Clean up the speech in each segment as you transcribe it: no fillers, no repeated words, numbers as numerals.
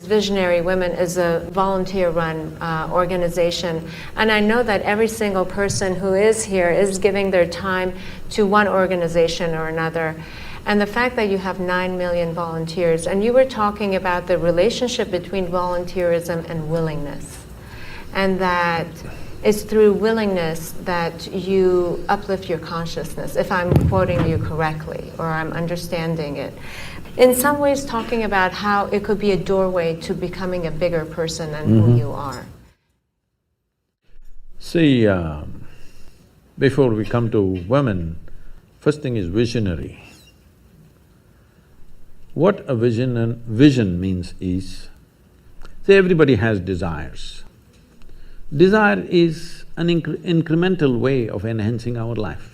Visionary Women is a volunteer-run organization, and I know that every single person who is here is giving their time to one organization or another. And the fact that you have 9 million volunteers, and you were talking about the relationship between volunteerism and willingness, and that it's through willingness that you uplift your consciousness, if I'm quoting you correctly, or I'm understanding it. In some ways talking about how it could be a doorway to becoming a bigger person than who you are. See, before we come to women, first thing is visionary. What a vision means is, see, everybody has desires. Desire is an incremental way of enhancing our life.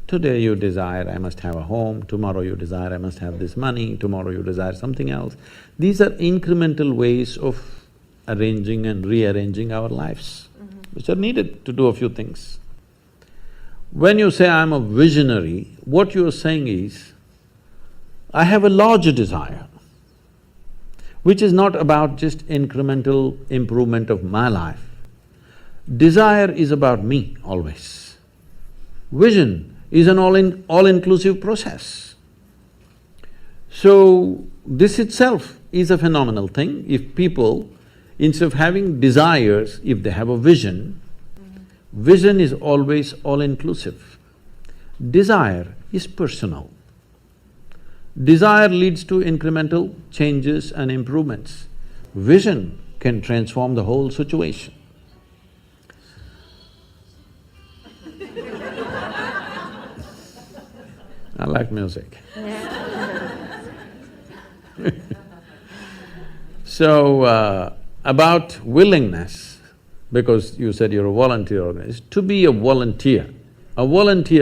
Today you desire, I must have a home, tomorrow you desire, I must have this money, tomorrow you desire something else. These are incremental ways of arranging and rearranging our lives, which are needed to do a few things. When you say, I'm a visionary, what you're saying is, I have a larger desire, which is not about just incremental improvement of my life. Desire is about me always. Vision is an all-inclusive process. So, this itself is a phenomenal thing. If people, instead of having desires, if they have a vision, vision is always all-inclusive. Desire is personal. Desire leads to incremental changes and improvements. Vision can transform the whole situation. I like music. So, about willingness, because you said you're a volunteer organization, to be a volunteer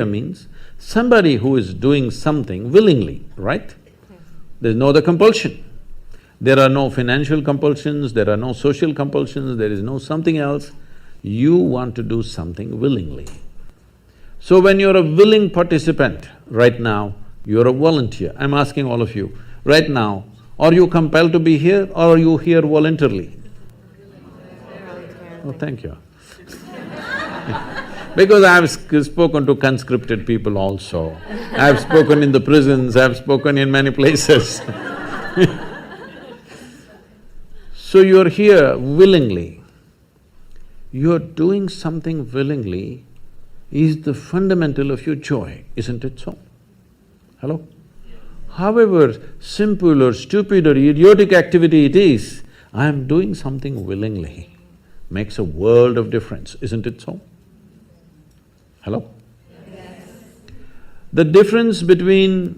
means somebody who is doing something willingly, right? There's no other compulsion. There are no financial compulsions, there are no social compulsions, there is no something else. You want to do something willingly. So when you're a willing participant, right now, you're a volunteer. I'm asking all of you, right now, are you compelled to be here or are you here voluntarily? Oh, thank you. Because I've spoken to conscripted people also. I've spoken in the prisons, I've spoken in many places. So you're here willingly. You're doing something willingly is the fundamental of your joy, isn't it so? Hello? However simple or stupid or idiotic activity it is, I am doing something willingly, makes a world of difference, isn't it so? Hello? Yes. The difference between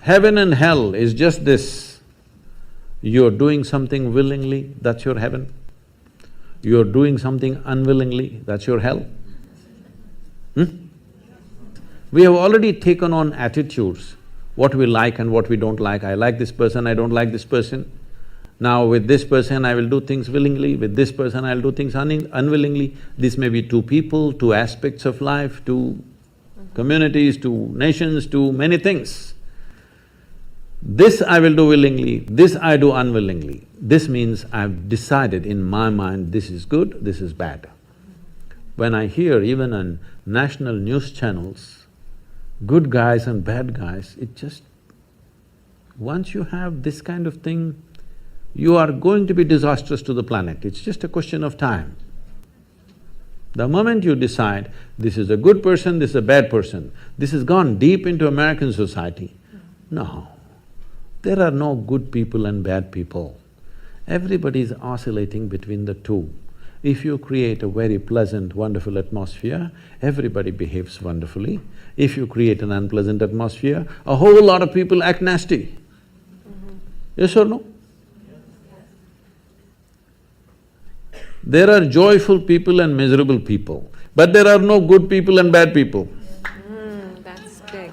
heaven and hell is just this, you're doing something willingly, that's your heaven. You're doing something unwillingly, that's your hell. We have already taken on attitudes, what we like and what we don't like. I like this person, I don't like this person. Now with this person I will do things willingly, with this person I'll do things unwillingly. This may be two people, two aspects of life, two communities, two nations, two many things. This I will do willingly, this I do unwillingly. This means I've decided in my mind, this is good, this is bad. When I hear even on national news channels, good guys and bad guys, it just… once you have this kind of thing, you are going to be disastrous to the planet, it's just a question of time. The moment you decide, this is a good person, this is a bad person, this has gone deep into American society. No, there are no good people and bad people. Everybody is oscillating between the two. If you create a very pleasant, wonderful atmosphere, everybody behaves wonderfully. If you create an unpleasant atmosphere, a whole lot of people act nasty. Yes or no? There are joyful people and miserable people, but there are no good people and bad people. That's big.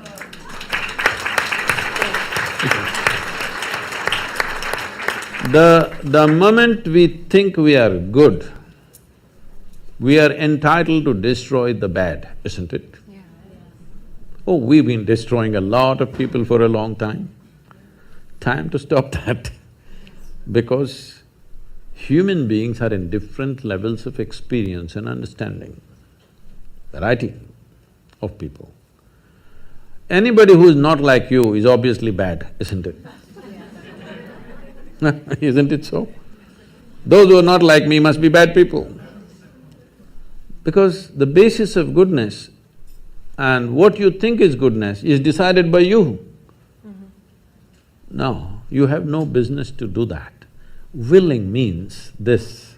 The moment we think we are good, we are entitled to destroy the bad, isn't it? Yeah. Oh, we've been destroying a lot of people for a long time. Time to stop that. Because human beings are in different levels of experience and understanding, variety of people. Anybody who is not like you is obviously bad, isn't it? Isn't it so? Those who are not like me must be bad people. Because the basis of goodness and what you think is goodness is decided by you. No, you have no business to do that. Willing means this,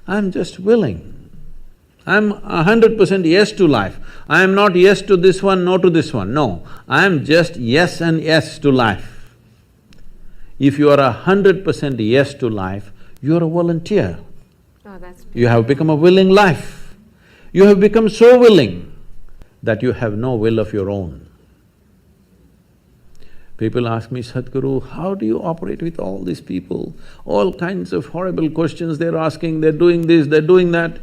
I'm just willing. I'm 100% yes to life. I am not yes to this one, no to this one, no. I am just yes and yes to life. If you are 100% yes to life, you are a volunteer. Oh, that's beautiful. You have become a willing life. You have become so willing that you have no will of your own. People ask me, Sadhguru, how do you operate with all these people? All kinds of horrible questions they're asking, they're doing this, they're doing that.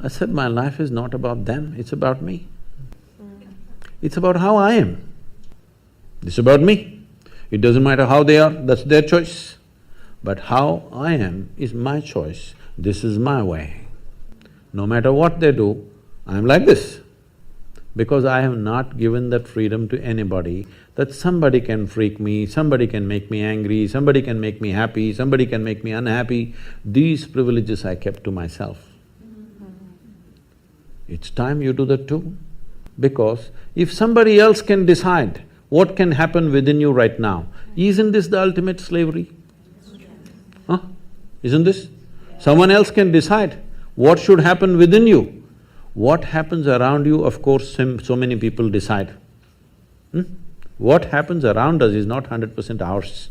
I said, my life is not about them, it's about me. It's about how I am. It's about me. It doesn't matter how they are, that's their choice. But how I am is my choice, this is my way. No matter what they do, I'm like this. Because I have not given that freedom to anybody that somebody can freak me, somebody can make me angry, somebody can make me happy, somebody can make me unhappy. These privileges I kept to myself. It's time you do that too. Because if somebody else can decide what can happen within you right now, isn't this the ultimate slavery? Huh? Isn't this? Someone else can decide what should happen within you. What happens around you, of course, so many people decide. What happens around us is not 100% ours.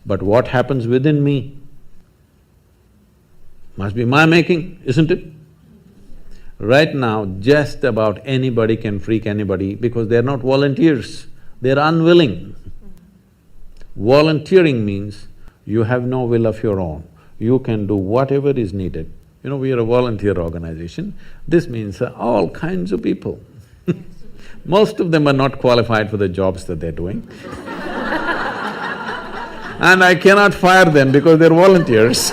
But what happens within me must be my making, isn't it? Right now, just about anybody can freak anybody because they're not volunteers, they're unwilling. Volunteering means you have no will of your own, you can do whatever is needed. You know, we are a volunteer organization, this means all kinds of people. Most of them are not qualified for the jobs that they're doing. And I cannot fire them because they're volunteers.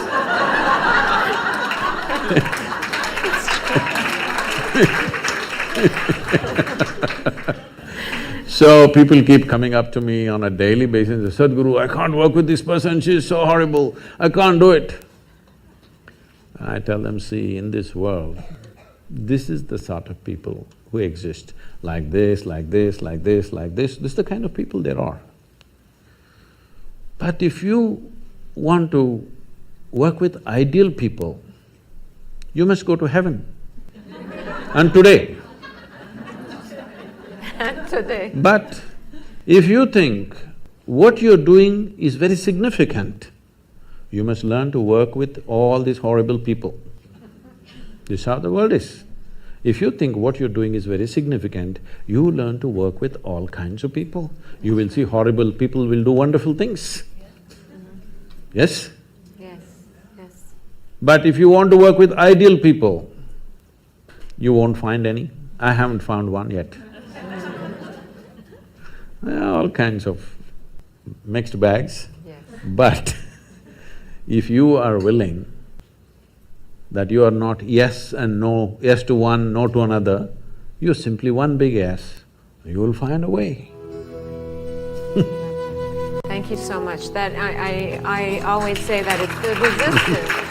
So people keep coming up to me on a daily basis, Sadhguru, I can't work with this person, she's so horrible, I can't do it. I tell them, see, in this world, this is the sort of people who exist, like this, like this, like this, like this is the kind of people there are. But if you want to work with ideal people, you must go to heaven. And today. Today. But if you think what you're doing is very significant, you must learn to work with all these horrible people. This is how the world is. If you think what you're doing is very significant, you learn to work with all kinds of people. You will see horrible people will do wonderful things. Yes? Yes, yes. But if you want to work with ideal people, you won't find any. I haven't found one yet. All kinds of mixed bags. Yes. But if you are willing that you are not yes and no, yes to one, no to another, you're simply one big yes, you will find a way. Thank you so much. That I always say that it's the resistance